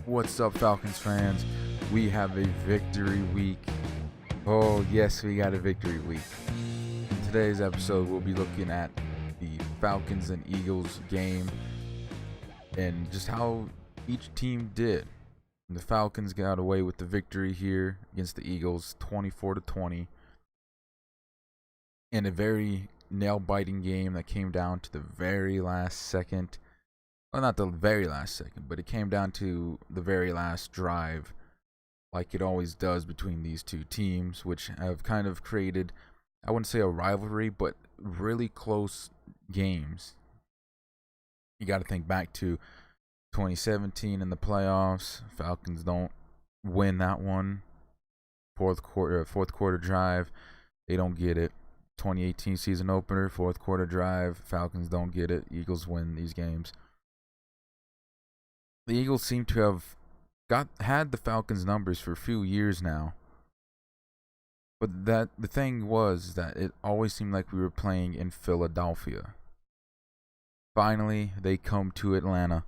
What's up, Falcons fans? We have a victory week. Oh, yes, we got a victory week. In today's episode, we'll be looking at the Falcons and Eagles game and just how each team did. The Falcons got away with the victory here against the Eagles, 24-20, in a very nail-biting game that came down to the very last second. Well, not the very last second, but it came down to the very last drive, like it always does between these two teams, which have kind of created, I wouldn't say a rivalry, but really close games. You got to think back to 2017 in the playoffs. Falcons don't win that one. Fourth quarter drive, they don't get it. 2018 season opener, fourth quarter drive, Falcons don't get it. Eagles win these games. The Eagles seem to have had the Falcons' numbers for a few years now. But the thing was that it always seemed like we were playing in Philadelphia. Finally, they come to Atlanta,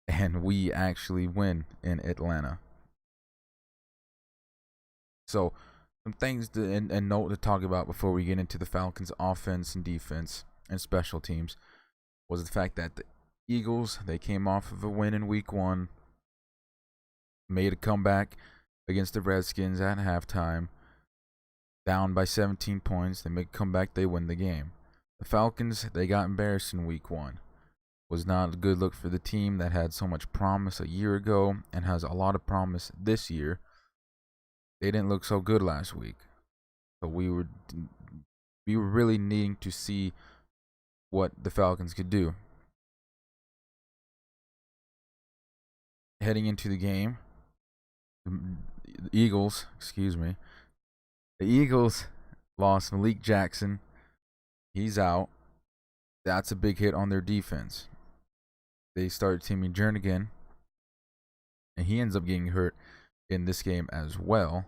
and we actually win in Atlanta. So, some things and note to talk about before we get into the Falcons' offense and defense and special teams was the fact that the Eagles, they came off of a win in week 1, made a comeback against the Redskins at halftime, down by 17 points. They make a comeback, they win the game. The Falcons, they got embarrassed in week 1. Was not a good look for the team that had so much promise a year ago and has a lot of promise this year. They didn't look so good last week. So we were really needing to see what the Falcons could do. Heading into the game, the Eagles lost Malik Jackson. He's out. That's a big hit on their defense. They start Timmy Jernigan, and he ends up getting hurt in this game as well.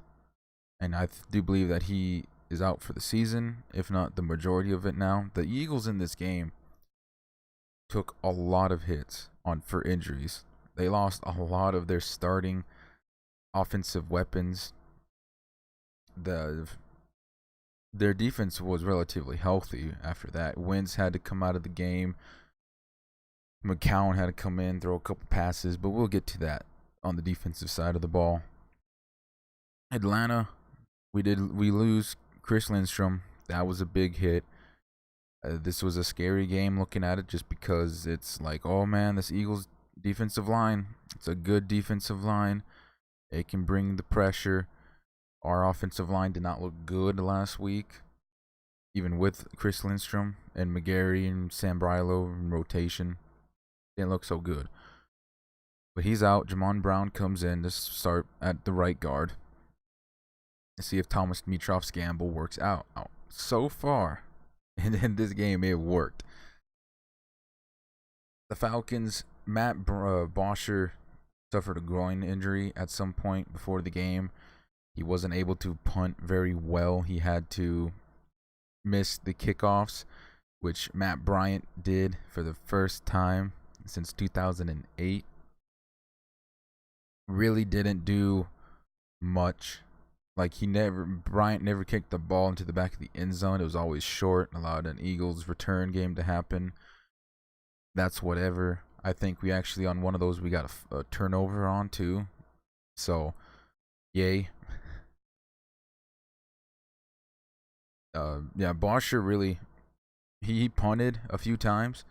And I do believe that he is out for the season, if not the majority of it now. The Eagles in this game took a lot of hits for injuries. They lost a lot of their starting offensive weapons. Their defense was relatively healthy after that. Wentz had to come out of the game. McCown had to come in, throw a couple passes, but we'll get to that on the defensive side of the ball. Atlanta, we lose Chris Lindstrom. That was a big hit. This was a scary game looking at it just because it's like, oh man, this Eagles defensive line, it's a good defensive line. It can bring the pressure. Our offensive line did not look good last week, even with Chris Lindstrom and McGarry and Sam Brilo in rotation. Didn't look so good. But he's out. Jamon Brown comes in to start at the right guard. Let's see if Thomas Dimitroff's gamble works out. So far, in this game, it worked. The Falcons, Matt Bosher suffered a groin injury at some point before the game. He wasn't able to punt very well. He had to miss the kickoffs, which Matt Bryant did for the first time since 2008. Really didn't do much. Like Bryant never kicked the ball into the back of the end zone. It was always short and allowed an Eagles return game to happen. That's whatever. I think we actually, on one of those, we got a turnover on too. So, yay. Bosher really, he punted a few times,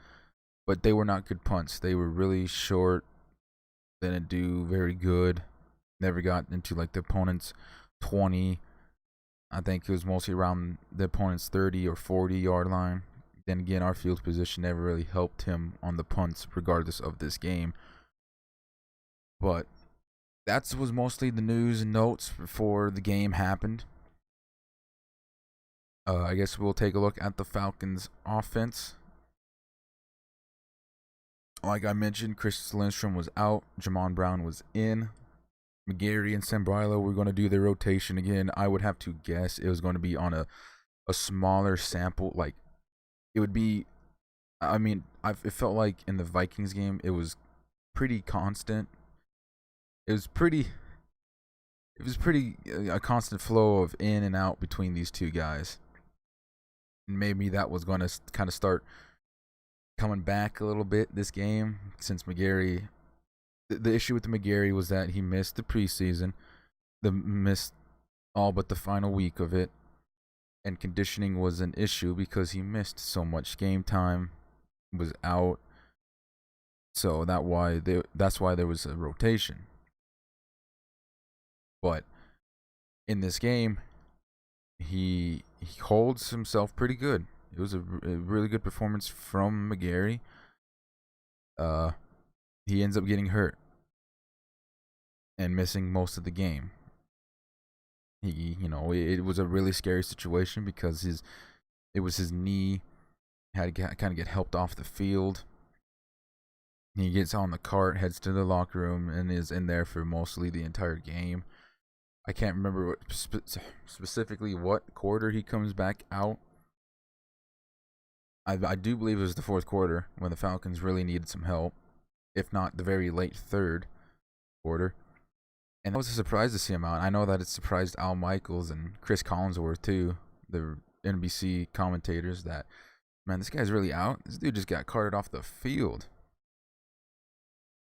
but they were not good punts. They were really short. Didn't do very good. Never got into like the opponent's 20. I think it was mostly around the opponent's 30 or 40 yard line. Then again, our field position never really helped him on the punts, regardless of this game. But that was mostly the news and notes before the game happened. I guess we'll take a look at the Falcons' offense. Like I mentioned, Chris Lindstrom was out. Jamon Brown was in. McGarry and Sambrilo were going to do their rotation again. I would have to guess it was going to be on a smaller sample. Like, it would be, I mean, it felt like in the Vikings game, it was pretty constant. it was pretty. It was pretty a constant flow of in and out between these two guys. And maybe that was going to kind of start coming back a little bit this game since McGarry. The issue with the McGarry was that he missed the preseason, missed all but the final week of it, and conditioning was an issue because he missed so much game time, was out. So that's why there was a rotation. But in this game, he holds himself pretty good. It was a really good performance from McGarry. He ends up getting hurt and missing most of the game. It was a really scary situation because it was his knee. Had to kind of get helped off the field. He gets on the cart, heads to the locker room, and is in there for mostly the entire game. I can't remember specifically what quarter he comes back out. I do believe it was the fourth quarter when the Falcons really needed some help, if not the very late third quarter. And it was a surprise to see him out. I know that it surprised Al Michaels and Chris Collinsworth too, the NBC commentators, that, man, this guy's really out. This dude just got carted off the field.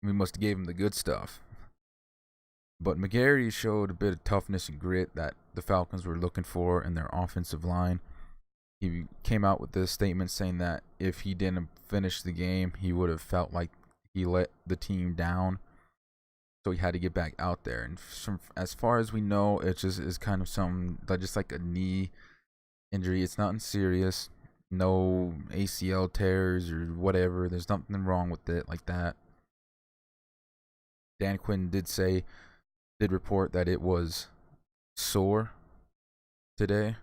We must have gave him the good stuff. But McGarry showed a bit of toughness and grit that the Falcons were looking for in their offensive line. He came out with this statement saying that if he didn't finish the game, he would have felt like he let the team down. So he had to get back out there. And as far as we know, it just is kind of something like just like a knee injury. It's nothing serious. No ACL tears or whatever. There's nothing wrong with it like that. Dan Quinn did report that it was sore today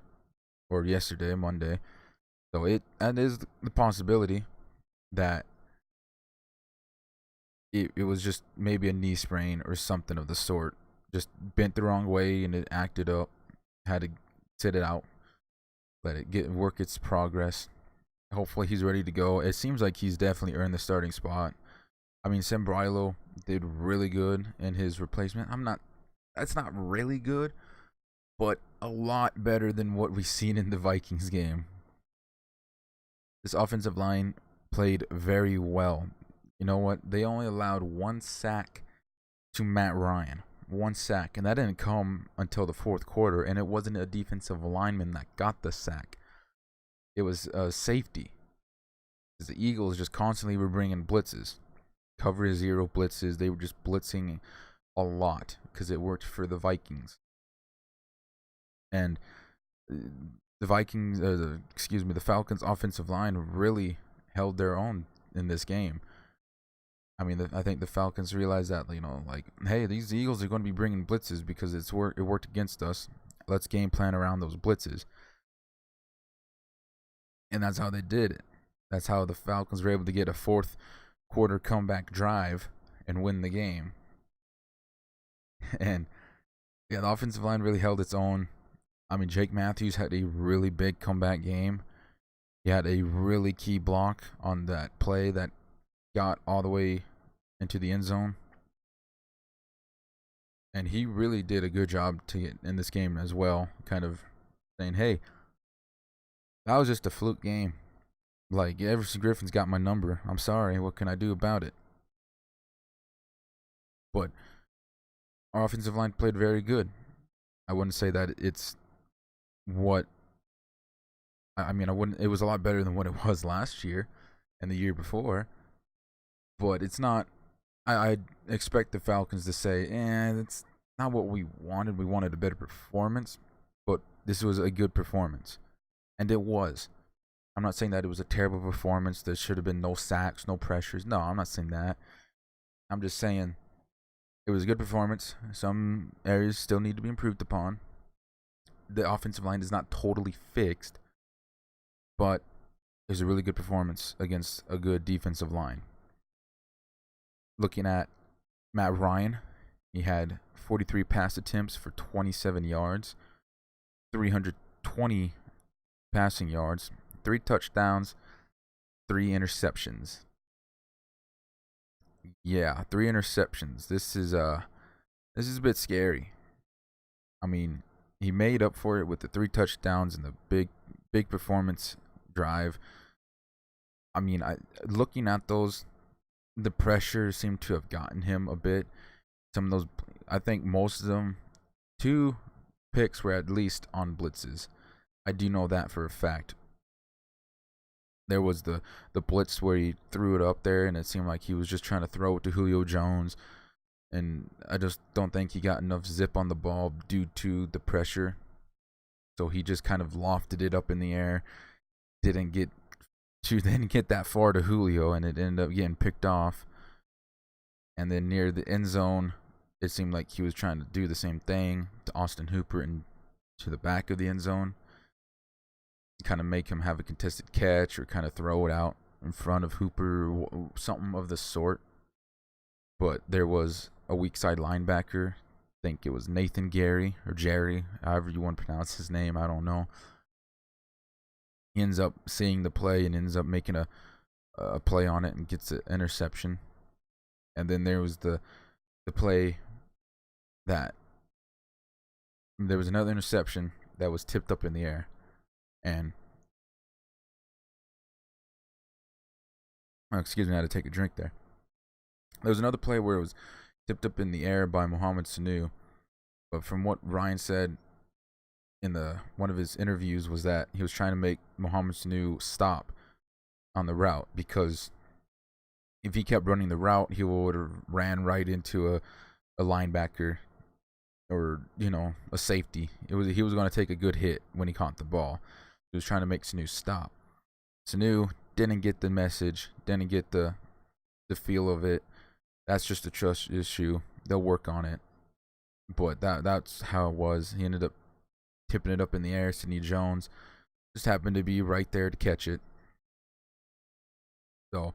or yesterday, Monday. So that is the possibility that it was just maybe a knee sprain or something of the sort. Just bent the wrong way and it acted up. Had to sit it out. Let it work its progress. Hopefully he's ready to go. It seems like he's definitely earned the starting spot. I mean, Sembrilo did really good in his replacement. That's not really good, but a lot better than what we've seen in the Vikings game. This offensive line played very well. You know what? They only allowed 1 sack to Matt Ryan. 1 sack, and that didn't come until the fourth quarter, and it wasn't a defensive lineman that got the sack. It was a safety. The Eagles just constantly were bringing blitzes. Cover 0 blitzes. They were just blitzing a lot because it worked for the Vikings. And the Falcons' offensive line really held their own in this game. I mean, I think the Falcons realized that, hey, these Eagles are going to be bringing blitzes because it worked against us. Let's game plan around those blitzes. And that's how they did it. That's how the Falcons were able to get a fourth quarter comeback drive and win the game. And yeah, the offensive line really held its own. I mean, Jake Matthews had a really big comeback game. He had a really key block on that play that got all the way into the end zone. And he really did a good job to get in this game as well, kind of saying, hey, that was just a fluke game. Like, Everson Griffin's got my number. I'm sorry. What can I do about it? But our offensive line played very good. I wouldn't say that it's what... I mean, it was a lot better than what it was last year and the year before. But it's not... I expect the Falcons to say, that's not what we wanted. We wanted a better performance. But this was a good performance. And it was. I'm not saying that it was a terrible performance. There should have been no sacks, no pressures. No, I'm not saying that. I'm just saying it was a good performance. Some areas still need to be improved upon. The offensive line is not totally fixed, but it was a really good performance against a good defensive line. Looking at Matt Ryan, he had 43 pass attempts for 27 yards, 320 passing yards, 3 touchdowns, 3 interceptions. Yeah, 3 interceptions. This is This is a bit scary. I mean, he made up for it with the 3 touchdowns and the big performance drive. I mean, looking at those, the pressure seemed to have gotten him a bit. Some of those, I think most of them, 2 picks were at least on blitzes. I do know that for a fact. There was the blitz where he threw it up there, and it seemed like he was just trying to throw it to Julio Jones. And I just don't think he got enough zip on the ball due to the pressure. So he just kind of lofted it up in the air. Didn't get that far to Julio, and it ended up getting picked off. And then near the end zone, it seemed like he was trying to do the same thing to Austin Hooper and to the back of the end zone. Kind of make him have a contested catch or kind of throw it out in front of Hooper or something of the sort. But there was a weak side linebacker. I think it was Nathan Gary or Jerry, however you want to pronounce his name. I don't know. He ends up seeing the play and ends up making a play on it and gets an interception. And then there was the play that there was another interception that was tipped up in the air. And excuse me, I had to take a drink there. There was another play where it was tipped up in the air by Mohamed Sanu. But from what Ryan said in one of his interviews was that he was trying to make Mohamed Sanu stop on the route, because if he kept running the route, he would have ran right into a linebacker or, a safety. He was going to take a good hit when he caught the ball. He was trying to make Sanu stop. Sanu didn't get the message, didn't get the feel of it. That's just a trust issue. They'll work on it. But that's how it was. He ended up tipping it up in the air. Sidney Jones just happened to be right there to catch it. So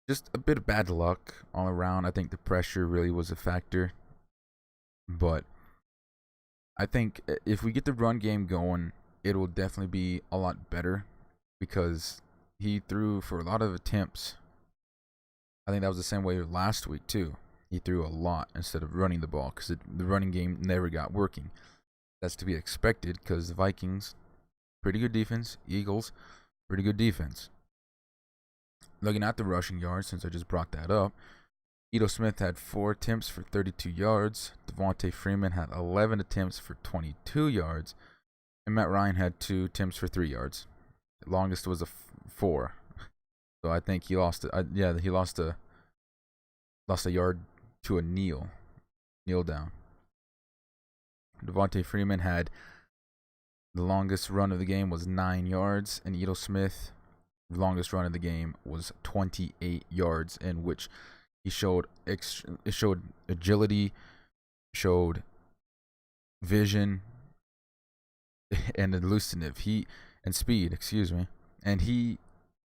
just a bit of bad luck all around. I think the pressure really was a factor. But I think if we get the run game going, it will definitely be a lot better, because he threw for a lot of attempts. I think that was the same way last week too. He threw a lot instead of running the ball, because the running game never got working. That's to be expected, because the Vikings, pretty good defense. Eagles, pretty good defense. Looking at the rushing yards, since I just brought that up, Ito Smith had 4 attempts for 32 yards. Devontae Freeman had 11 attempts for 22 yards. And Matt Ryan had 2 attempts for 3 yards. The longest was a 4. So I think he lost. He lost a yard to a kneel down. Devontae Freeman had the longest run of the game was 9 yards, and Ito Smith, the longest run of the game was 28 yards, in which he showed agility, showed vision, and elusive and speed, and he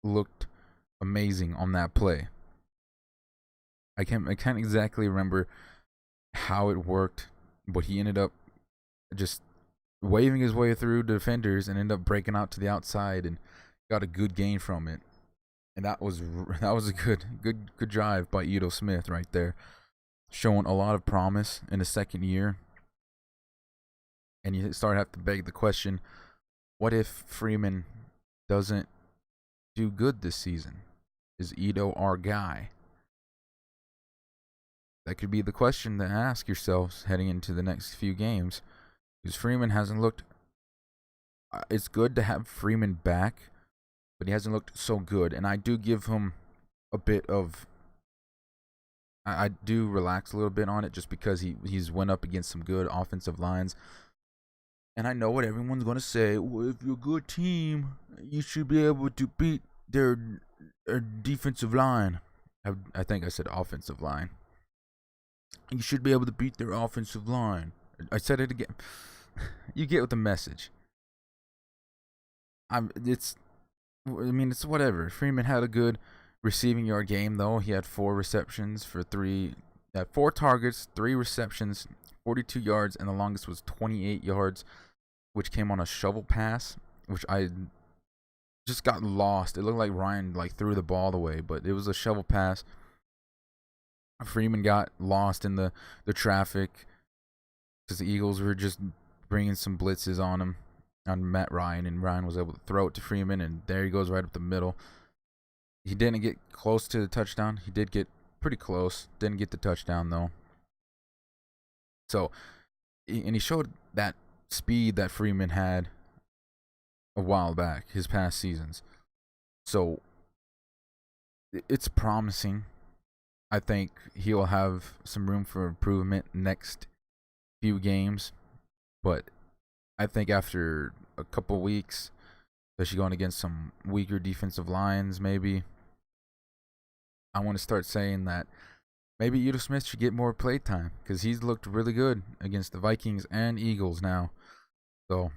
looked amazing on that play. I can't exactly remember how it worked, but he ended up just waving his way through defenders and ended up breaking out to the outside and got a good gain from it. And that was a good drive by Ito Smith right there, showing a lot of promise in his second year. And you start to have to beg the question, what if Freeman doesn't do good this season? Is Ito our guy? That could be the question to ask yourselves heading into the next few games, because Freeman hasn't looked. It's good to have Freeman back, but he hasn't looked so good. And I do give him a bit of. I do relax a little bit on it, just because he's went up against some good offensive lines. And I know what everyone's going to say. Well, if you're a good team, you should be able to beat their defensive line. I think I said offensive line. You should be able to beat their offensive line. I said it again. You get the message. It's whatever. Freeman had a good receiving yard game, though. He had 4 receptions for 4 targets, 3 receptions, 42 yards, and the longest was 28 yards, which came on a shovel pass, which I just got lost. It looked like Ryan threw the ball away, but it was a shovel pass. Freeman got lost in the traffic, because the Eagles were just bringing some blitzes on him, on Matt Ryan, and Ryan was able to throw it to Freeman, and there he goes right up the middle. He didn't get close to the touchdown. He did get pretty close. Didn't get the touchdown, though. So, and he showed that speed that Freeman had a while back, his past seasons. So, it's promising. I think he'll have some room for improvement next few games. But I think after a couple weeks, especially going against some weaker defensive lines, maybe, I want to start saying that maybe Udo Smith should get more play time because he's looked really good against the Vikings and Eagles now. So,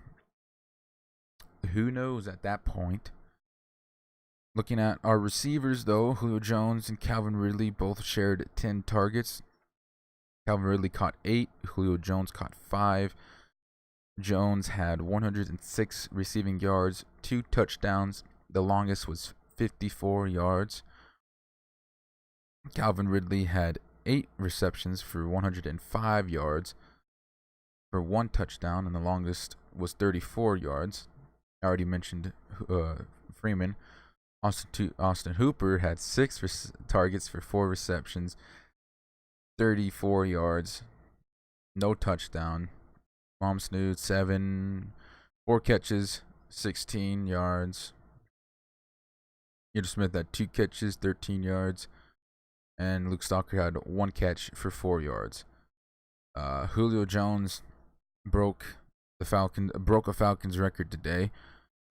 who knows at that point? Looking at our receivers, though, Julio Jones and Calvin Ridley both shared 10 targets. Calvin Ridley caught 8. Julio Jones caught 5. Jones had 106 receiving yards, 2 touchdowns. The longest was 54 yards. Calvin Ridley had 8 receptions for 105 yards for 1 touchdown, and the longest was 34 yards. I already mentioned Freeman. Austin Hooper had 6 targets for 4 receptions, 34 yards, no touchdown. Mom Snood, 4 catches, 16 yards. Udo Smith had 2 catches, 13 yards. And Luke Stalker had 1 catch for 4 yards. Julio Jones broke a Falcons record today,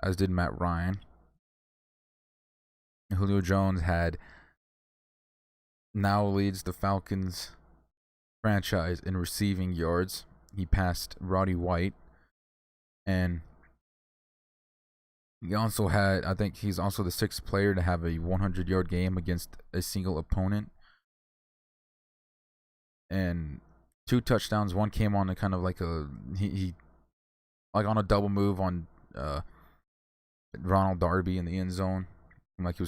as did Matt Ryan. Julio Jones now leads the Falcons franchise in receiving yards. He passed Roddy White, and he also had, I think he's also the 6th player to have a 100-yard game against a single opponent. And 2 touchdowns. One came on a kind of like he like on a double move on Ronald Darby in the end zone. Like he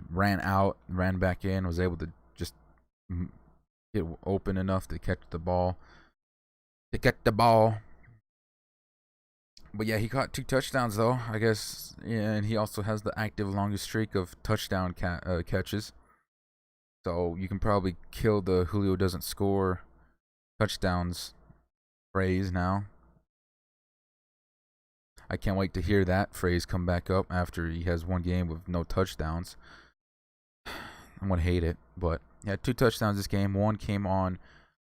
ran out, ran back in, was able to just get open enough to catch the ball. But yeah, he caught 2 touchdowns though, I guess. Yeah, and he also has the active longest streak of touchdown catches. So you can probably kill the Julio doesn't score touchdowns phrase now. I can't wait to hear that phrase come back up after he has 1 game with no touchdowns. I'm going to hate it. But he had 2 touchdowns this game. 1 came on,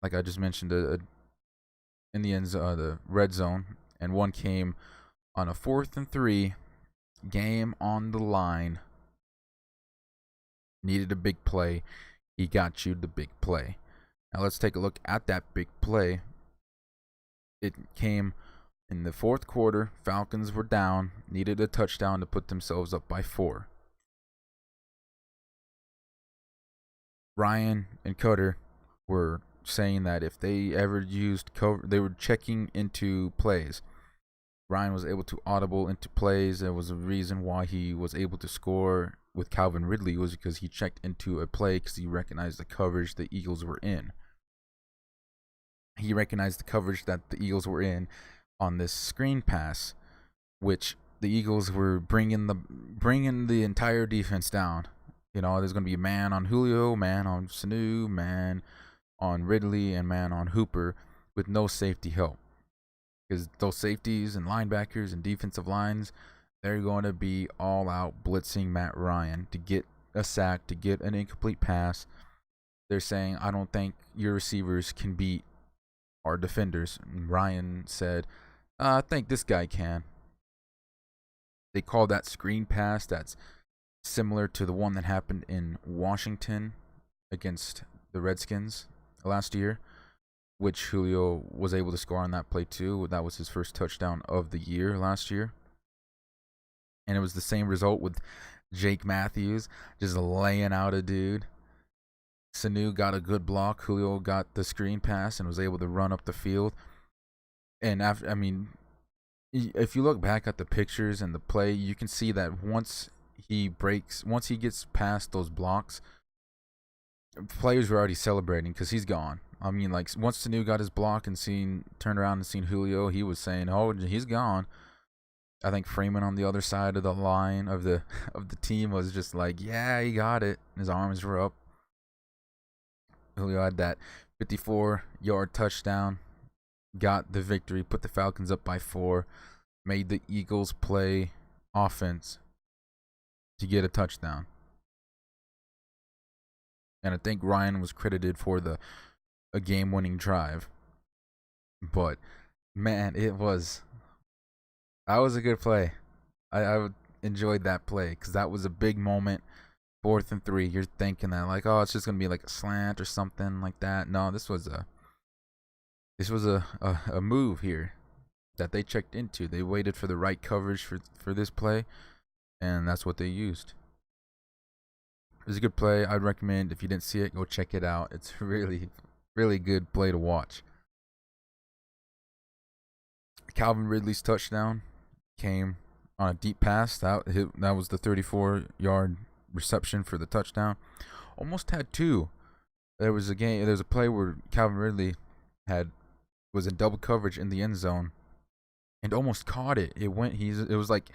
like I just mentioned, in the the red zone. And 1 came on a 4th and 3, game on the line. Needed a big play. He got you the big play. Now let's take a look at that big play. It came in the 4th quarter. Falcons were down. Needed a touchdown to put themselves up by 4. Ryan and Cutter were saying that if they ever used cover, they were checking into plays. Ryan was able to audible into plays. There was a reason why he was able to score with Calvin Ridley was because he checked into a play because he recognized the coverage the Eagles were in. He recognized the coverage that the Eagles were in on this screen pass, which the Eagles were bringing the entire defense down. You know, there's going to be a man on Julio, man on Sanu, man on Ridley, and man on Hooper with no safety help. Because those safeties and linebackers and defensive lines, they're going to be all out blitzing Matt Ryan to get a sack, to get an incomplete pass. They're saying, I don't think your receivers can beat our defenders. And Ryan said, I think this guy can. They call that screen pass. That's similar to the one that happened in Washington against the Redskins last year, which Julio was able to score on that play too. That was his first touchdown of the year last year. And it was the same result with Jake Matthews just laying out a dude. Sanu got a good block. Julio got the screen pass and was able to run up the field. And if you look back at the pictures and the play, you can see that once he gets past those blocks, players were already celebrating because he's gone. I mean, like once Sanu got his block and turned around and seen Julio, he was saying, "Oh, he's gone." I think Freeman on the other side of the line of the of the team was just like, "Yeah, he got it." His arms were up. Julio had that 54-yard touchdown, got the victory, put the Falcons up by 4, made the Eagles play offense to get a touchdown. And I think Ryan was credited for a game-winning drive. But man, that was a good play. I enjoyed that play because that was a big moment. 4th and 3. You're thinking that like, oh, it's just gonna be like a slant or something like that. No, this was a move here that they checked into. They waited for the right coverage for this play, and that's what they used. It was a good play. I'd recommend, if you didn't see it, go check it out. It's really, really good play to watch. Calvin Ridley's touchdown came on a deep pass. That was the 34-yard reception for the touchdown. Almost had 2. There was a play where Calvin Ridley was in double coverage in the end zone and almost caught it. It was like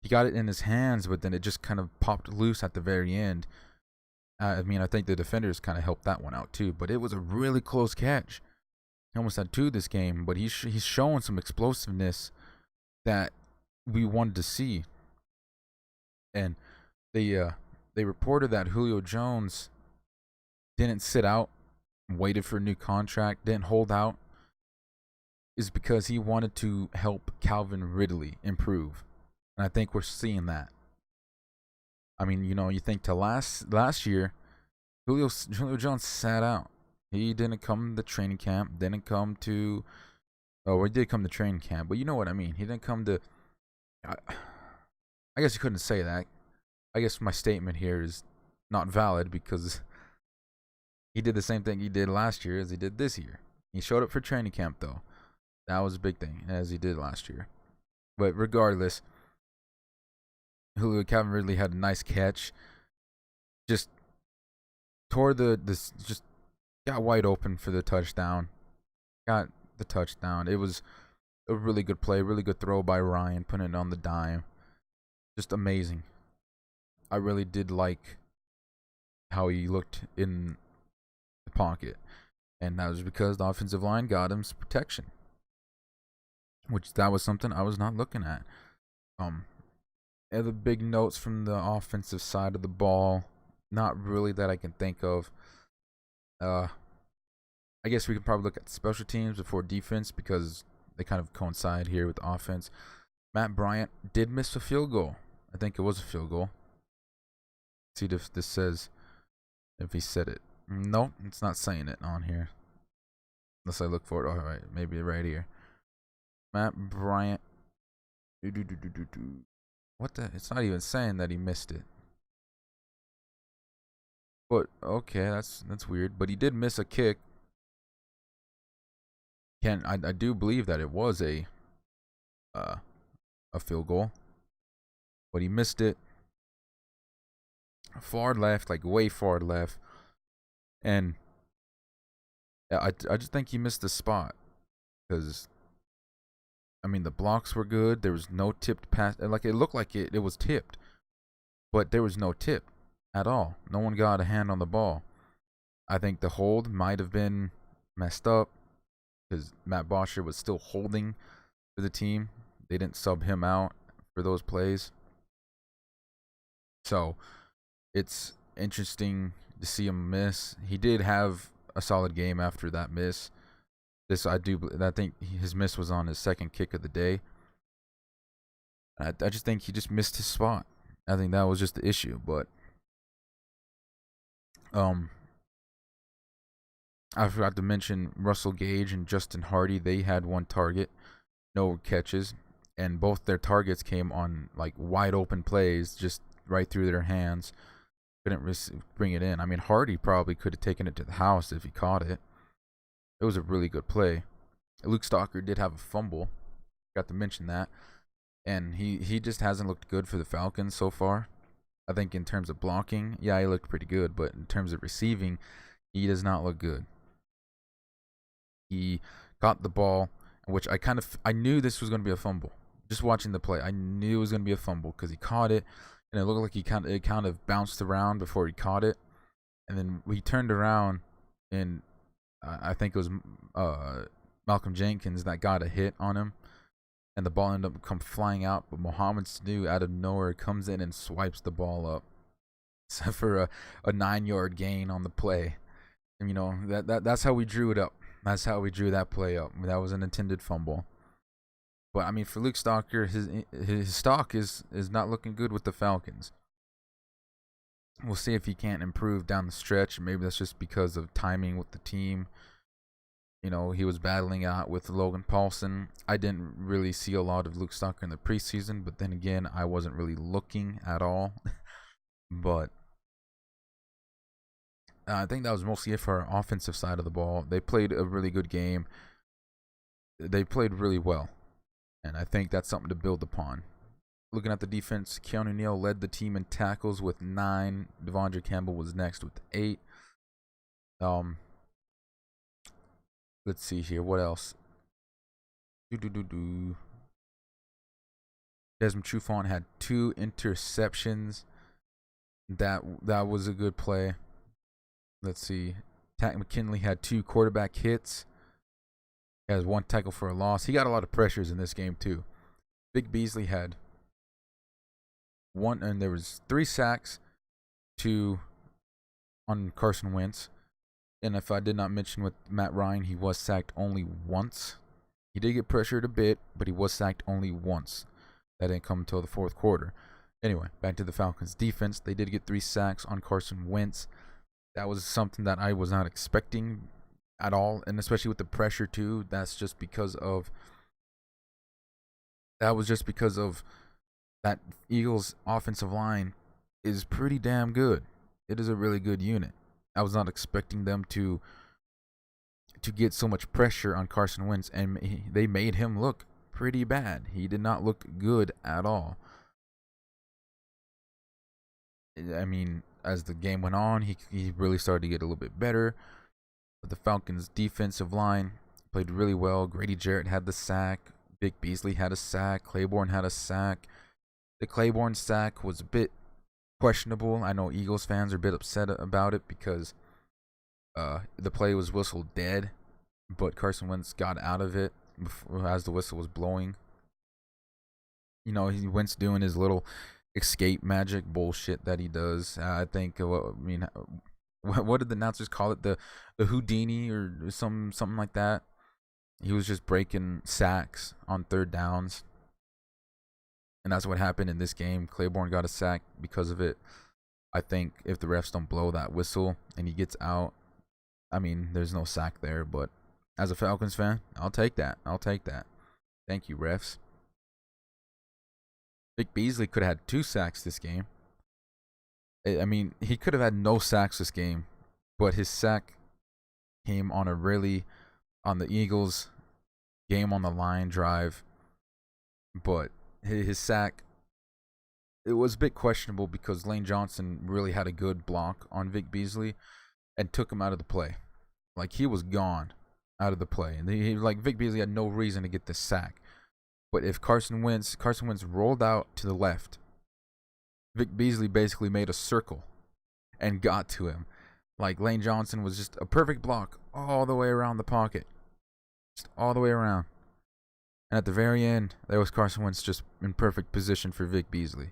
he got it in his hands, but then it just kind of popped loose at the very end. I mean, I think the defenders kind of helped that one out too, but it was a really close catch. He almost had 2 this game, but he's showing some explosiveness that we wanted to see. And they reported that Julio Jones didn't sit out and waited for a new contract, didn't hold out, is because he wanted to help Calvin Ridley improve. And I think we're seeing that. I mean, you think to last year, Julio Jones sat out. He didn't come to the training camp, didn't come to he did come to training camp, but you know what I mean. He didn't come to I guess you couldn't say that. I guess my statement here is not valid because he did the same thing he did last year as he did this year. He showed up for training camp though. That was a big thing, as he did last year. But regardless, Calvin Ridley had a nice catch. Just just got wide open for the touchdown. Got the touchdown. It was a really good play, really good throw by Ryan, putting it on the dime. Just amazing. I really did like how he looked in the pocket. And that was because the offensive line got him some protection. That was something I was not looking at. Other big notes from the offensive side of the ball, not really that I can think of. I guess we can probably look at special teams before defense because they kind of coincide here with the offense. Matt Bryant did miss a field goal. I think it was a field goal. See if this says if he said it. Nope, it's not saying it on here. Unless I look for it. All right, maybe right here. Matt Bryant. What the? It's not even saying that he missed it. But okay, that's weird. But he did miss a kick. I do believe that it was a field goal, but he missed it. Far left, like way far left, and I just think he missed the spot because. I mean, the blocks were good. There was no tipped pass. Like, it looked like it was tipped. But there was no tip at all. No one got a hand on the ball. I think the hold might have been messed up because Matt Bosher was still holding for the team. They didn't sub him out for those plays. So, it's interesting to see him miss. He did have a solid game after that miss. I think his miss was on his second kick of the day. I just think he just missed his spot. I think that was just the issue. But I forgot to mention Russell Gage and Justin Hardy. They had 1 target, no catches, and both their targets came on like wide open plays, just right through their hands. Couldn't bring it in. I mean, Hardy probably could have taken it to the house if he caught it. It was a really good play. Luke Stalker did have a fumble. Got to mention that. And he just hasn't looked good for the Falcons so far. I think in terms of blocking, yeah, he looked pretty good. But in terms of receiving, he does not look good. He caught the ball, which I knew this was going to be a fumble. Just watching the play, I knew it was going to be a fumble because he caught it, and it looked like it kind of bounced around before he caught it, and then he turned around, and I think it was Malcolm Jenkins that got a hit on him, and the ball ended up come flying out. But Mohamed Sanu out of nowhere comes in and swipes the ball up, except for a 9-yard gain on the play. And that's how we drew it up. That's how we drew that play up. That was an intended fumble. But I mean, for Luke Stalker, his stock is not looking good with the Falcons. We'll see if he can't improve down the stretch. Maybe that's just because of timing with the team. He was battling out with Logan Paulson. I didn't really see a lot of Luke Stalker in the preseason, but then again, I wasn't really looking at all. But I think that was mostly it for our offensive side of the ball. They played a really good game. They played really well, and I think that's something to build upon. Looking at the defense, Keanu Neal led the team in tackles with 9. Devondre Campbell was next with 8. Let's see here. What else? Desmond Trufant had 2 interceptions. That was a good play. Let's see. Takk McKinley had 2 quarterback hits. He has 1 tackle for a loss. He got a lot of pressures in this game too. Vic Beasley had 1, and there was 3 sacks, 2 on Carson Wentz. And if I did not mention with Matt Ryan, he was sacked only once. He did get pressured a bit, but he was sacked only once. That didn't come until the 4th quarter. Anyway, back to the Falcons defense. They did get 3 sacks on Carson Wentz. That was something that I was not expecting at all, and especially with the pressure too. That was just because of that Eagles offensive line is pretty damn good. It is a really good unit. I was not expecting them to get so much pressure on Carson Wentz, and they made him look pretty bad. He did not look good at all. I mean, as the game went on, he really started to get a little bit better. But the Falcons' defensive line played really well. Grady Jarrett had the sack. Vic Beasley had a sack. Claiborne had a sack. The Claiborne sack was a bit questionable. I know Eagles fans are a bit upset about it because the play was whistled dead, but Carson Wentz got out of it as the whistle was blowing. Wentz doing his little escape magic bullshit that he does. I think. What did the announcers call it? The Houdini or something like that. He was just breaking sacks on 3rd downs. And that's what happened in this game. Claiborne got a sack because of it. I think if the refs don't blow that whistle and he gets out, I mean, there's no sack there. But as a Falcons fan, I'll take that. Thank you, refs. Vic Beasley could have had 2 sacks this game. I mean, he could have had no sacks this game, but his sack came on the Eagles game on the line drive. But his sack, it was a bit questionable because Lane Johnson really had a good block on Vic Beasley and took him out of the play. Like, he was gone out of the play. And Vic Beasley had no reason to get the sack. But if Carson Wentz rolled out to the left, Vic Beasley basically made a circle and got to him. Like, Lane Johnson was just a perfect block all the way around the pocket. Just all the way around. And at the very end, there was Carson Wentz just in perfect position for Vic Beasley.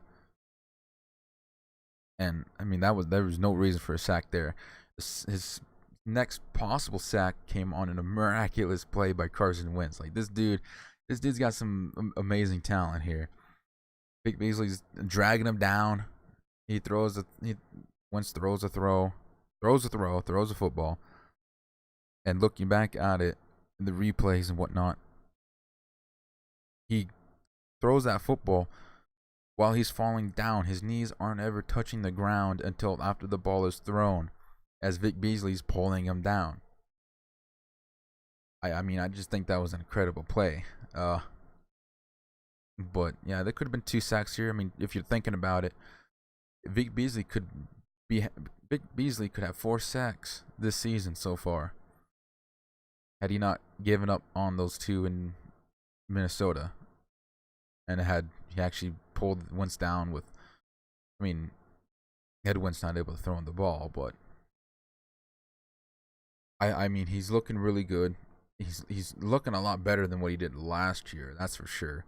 And, I mean, there was no reason for a sack there. His next possible sack came on a miraculous play by Carson Wentz. Like, this dude's got some amazing talent here. Vic Beasley's dragging him down. Wentz throws a football. And looking back at it, in the replays and whatnot, he throws that football while he's falling down. His knees aren't ever touching the ground until after the ball is thrown, as Vic Beasley's pulling him down. I mean, I just think that was an incredible play. But yeah, there could have been 2 sacks here. I mean, if you're thinking about it, Vic Beasley could have 4 sacks this season so far. had he not given up on those two in Minnesota, and he actually pulled Wentz down with, I mean, Wentz not able to throw in the ball, but I mean he's looking really good. He's looking a lot better than what he did last year. That's for sure.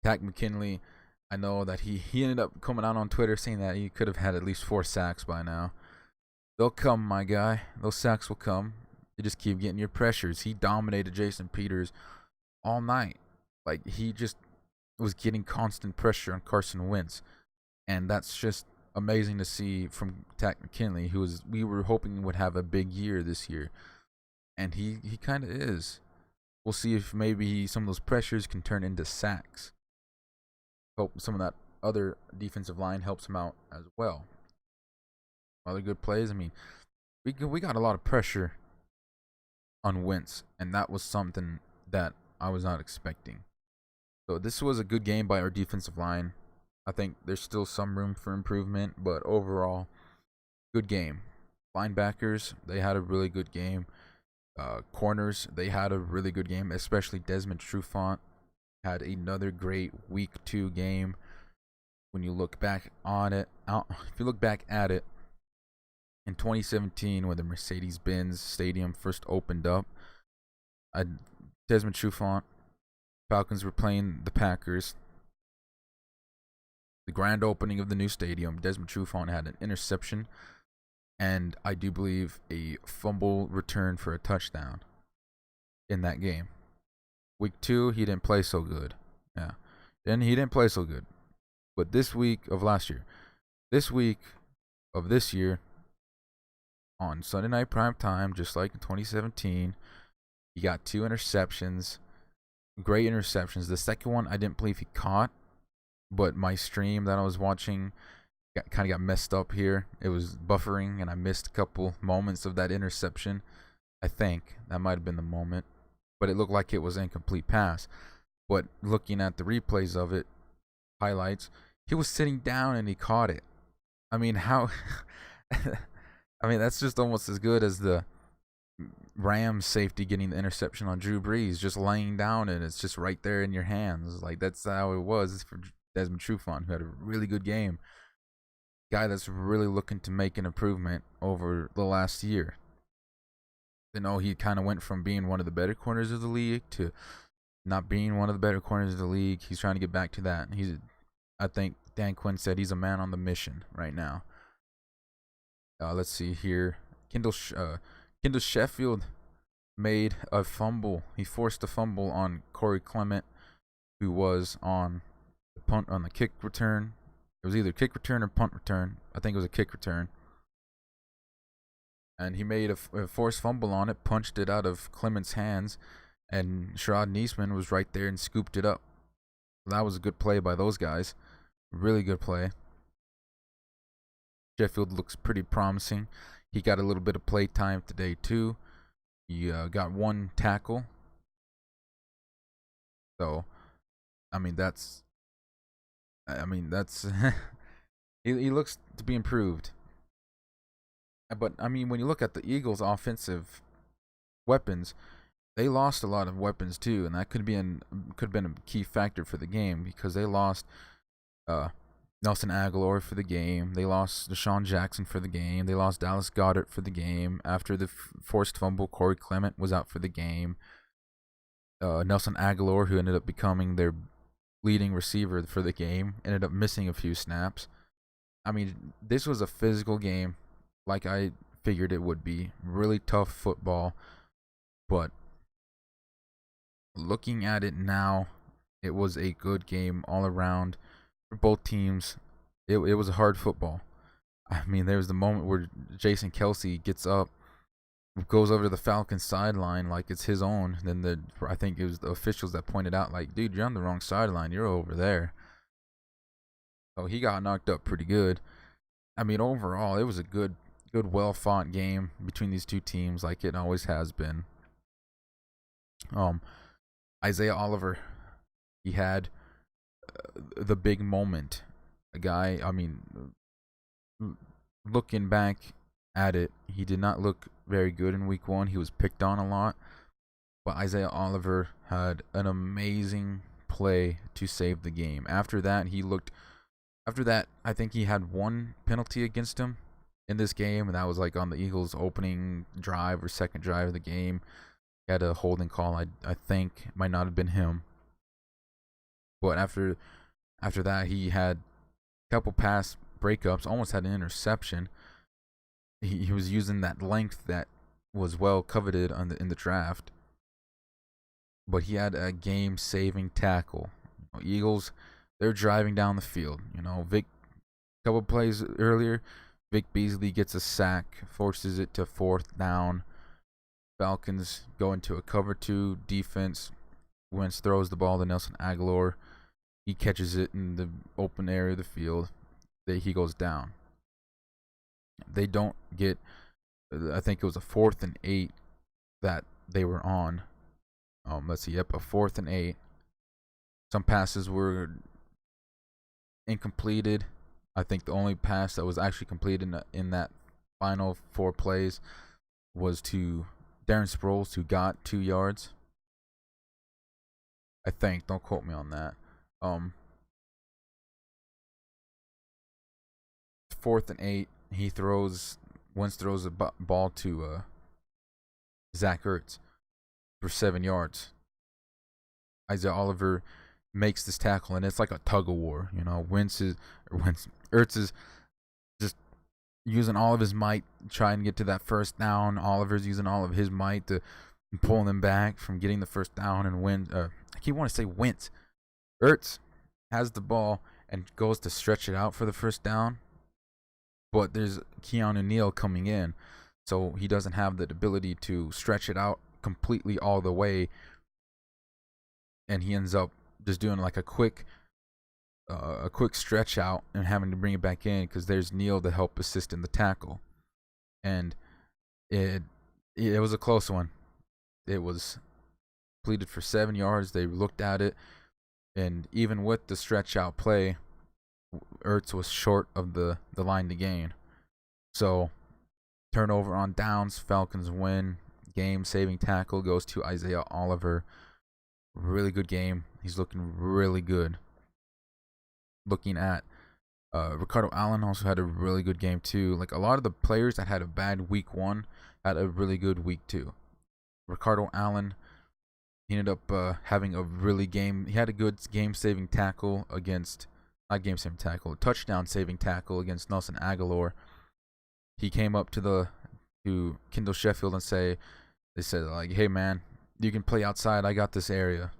Takk McKinley, I know that he ended up coming out on Twitter saying that he could have had at least 4 sacks by now. They'll come, my guy. Those sacks will come. You just keep getting your pressures. He dominated Jason Peters all night. Like, he just was getting constant pressure on Carson Wentz. And that's just amazing to see from Takk McKinley, we were hoping would have a big year this year. And he kind of is. We'll see if maybe some of those pressures can turn into sacks. Hope some of that other defensive line helps him out as well. Other good plays. I mean, we got a lot of pressure on Wentz, and that was something that I was not expecting. So this was a good game by our defensive line. I think there's still some room for improvement, but overall, good game. Linebackers, they had a really good game. Corners, they had a really good game, especially Desmond Trufant had another great week 2 game. When you look back on it, if you look back at it, in 2017 when the Mercedes-Benz Stadium first opened up, Desmond Trufant, Falcons were playing the Packers. The grand opening of the new stadium, Desmond Trufant had an interception and I do believe a fumble return for a touchdown in that game. Week 2, he didn't play so good. Yeah. Then he didn't play so good. But this week of last year, this week of this year, on Sunday night prime time, just like in 2017, he got 2 interceptions. Great interceptions. The second one, I didn't believe he caught, but my stream that I was watching kind of got messed up here. It was buffering, and I missed a couple moments of that interception. I think that might have been the moment, but it looked like it was an incomplete pass. But looking at the replays of it, highlights, he was sitting down and he caught it. I mean, how? I mean, that's just almost as good as the Rams safety getting the interception on Drew Brees, just laying down and it's just right there in your hands. Like, that's how it was for Desmond Trufant, who had a really good game. Guy that's really looking to make an improvement over the last year. You know, he kind of went from being one of the better corners of the league to not being one of the better corners of the league. He's trying to get back to that. I think Dan Quinn said he's a man on the mission right now. Let's see here. Kendall Sheffield made a fumble. He forced a fumble on Corey Clement, who was on the kick return. It was either kick return or punt return. I think it was a kick return. And he made a forced fumble on it, punched it out of Clement's hands, and Sherrod Niesman was right there and scooped it up. That was a good play by those guys. Really good play. Sheffield looks pretty promising. He got a little bit of play time today too. He got 1 tackle. So, that's he looks to be improved. But when you look at the Eagles' offensive weapons, they lost a lot of weapons too, and that could have been a key factor for the game, because they lost Nelson Aguilar for the game. They lost Deshaun Jackson for the game. They lost Dallas Goedert for the game. After the forced fumble, Corey Clement was out for the game. Nelson Aguilar, who ended up becoming their leading receiver for the game, ended up missing a few snaps. This was a physical game, like I figured it would be. Really tough football. But looking at it now, it was a good game all around for both teams. It was a hard football. There was the moment where Jason Kelce gets up, goes over to the Falcons sideline like it's his own. Then I think it was the officials that pointed out, like, dude, you're on the wrong sideline. You're over there. So he got knocked up pretty good. Overall, it was a good, well-fought game between these two teams, like it always has been. Isaiah Oliver, he had the big moment. A guy, looking back at it, he did not look very good in week 1. He was picked on a lot. but Isaiah Oliver had an amazing play to save the game. After that, I think he had one penalty against him in this game, and that was like on the Eagles' opening drive or second drive of the game. He had a holding call. I think it might not have been him, but after that, he had a couple pass breakups, almost had an interception. He was using that length that was well coveted in the draft, but he had a game-saving tackle. Eagles, they're driving down the field. Vic, a couple plays earlier, Vic Beasley gets a sack, forces it to fourth down. Falcons go into a cover 2 defense. Wentz throws the ball to Nelson Aguilar. He catches it in the open area of the field. He goes down. They don't get, I think it was a 4th and 8 that they were on. Let's see, yep, a 4th and 8. Some passes were incompleted. I think the only pass that was actually completed in that final 4 plays was to Darren Sproles, who got 2 yards. I think. Don't quote me on that. 4th and 8. Wentz throws a ball to Zach Ertz for 7 yards. Isaiah Oliver makes this tackle, and it's like a tug of war. Ertz is just using all of his might trying to get to that first down. Oliver's using all of his might to pull them back from getting the first down and win. I keep wanting to say Wentz. Ertz has the ball and goes to stretch it out for the first down, but there's Keanu Neal coming in, so he doesn't have the ability to stretch it out completely all the way, and he ends up just doing like a quick stretch out and having to bring it back in because there's Neal to help assist in the tackle, and it was a close one. It was completed for 7 yards. They looked at it, and even with the stretch out play, Ertz was short of the line to gain. So, turnover on downs, Falcons win. Game-saving tackle goes to Isaiah Oliver. Really good game. He's looking really good. Looking at Ricardo Allen also had a really good game too. Like a lot of the players that had a bad week 1 had a really good week 2. Ricardo Allen, he ended up having a really He had a good game-saving tackle against, not game-saving tackle, touchdown-saving tackle against Nelson Aguilar. He came up to Kendall Sheffield and they said like, "Hey man, you can play outside. I got this area."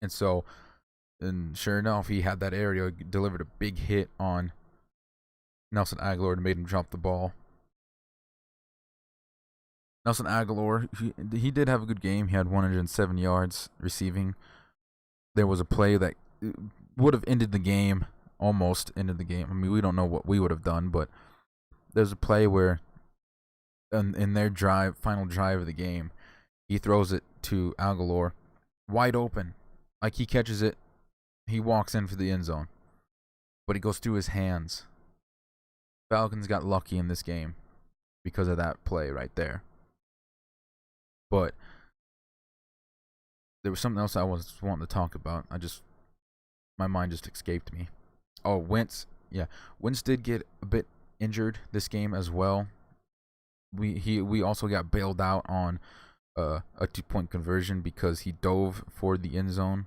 And sure enough, he had that area, delivered a big hit on Nelson Aguilar and made him drop the ball. Nelson Aguilar, he did have a good game. He had 107 yards receiving. There was a play that would have ended the game, almost ended the game. I mean, we don't know what we would have done, but there's a play where in their final drive of the game, he throws it to Aguilar, wide open. Like he catches it, he walks in for the end zone, but it goes through his hands. Falcons got lucky in this game because of that play right there. But there was something else I was wanting to talk about. My mind just escaped me. Oh, Wentz. Yeah, Wentz did get a bit injured this game as well. We also got bailed out on a 2-point conversion because he dove for the end zone.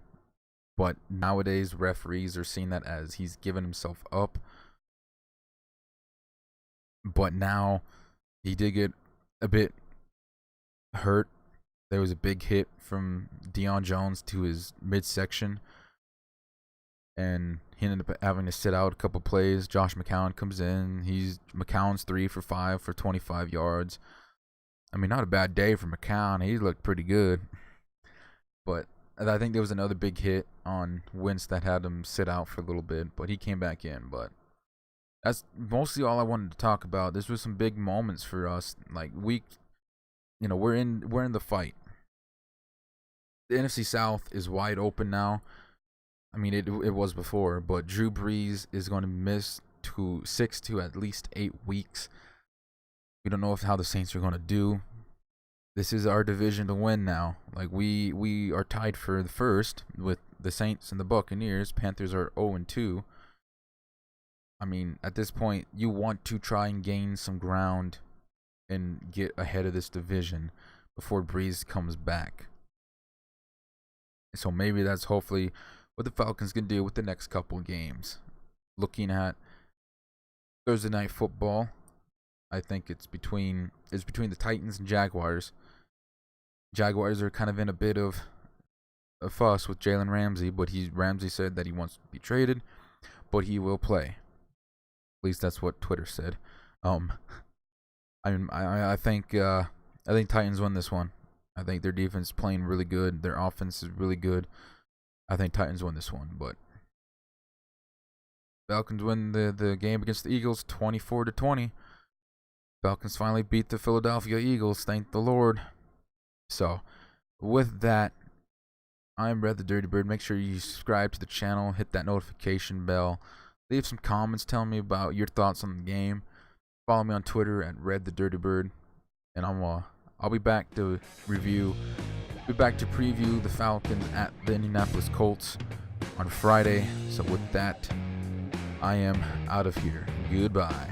But nowadays, referees are seeing that as he's given himself up. But now he did get a bit hurt. There was a big hit from Deion Jones to his midsection, and he ended up having to sit out a couple plays. Josh McCown comes in. McCown's 3 for 5 for 25 yards. I mean, not a bad day for McCown. He looked pretty good. But I think there was another big hit on Wentz that had him sit out for a little bit, but he came back in. But that's mostly all I wanted to talk about. This was some big moments for us. Like we're in the fight. The NFC South is wide open now. I mean, it was before, but Drew Brees is going to miss 6 to at least 8 weeks. We don't know how the Saints are going to do. this is our division to win now. Like we are tied for the first with the Saints and the Buccaneers. Panthers are 0-2. I mean, at this point, you want to try and gain some ground and get ahead of this division before Breeze comes back. So maybe that's hopefully what the Falcons can do with the next couple games. Looking at Thursday night football, I think it's between the Titans and Jaguars. Jaguars are kind of in a bit of a fuss with Jalen Ramsey, but Ramsey said that he wants to be traded, but he will play. At least that's what Twitter said. I think Titans win this one. I think their defense is playing really good. Their offense is really good. I think Titans win this one, but Falcons win the game against the Eagles 24-20. Falcons finally beat the Philadelphia Eagles. Thank the Lord. So, with that, I'm Red the Dirty Bird. Make sure you subscribe to the channel, hit that notification bell, leave some comments telling me about your thoughts on the game. Follow me on Twitter at Red the Dirty Bird, and I'll be back to preview the Falcons at the Indianapolis Colts on Friday. So with that, I am out of here. Goodbye.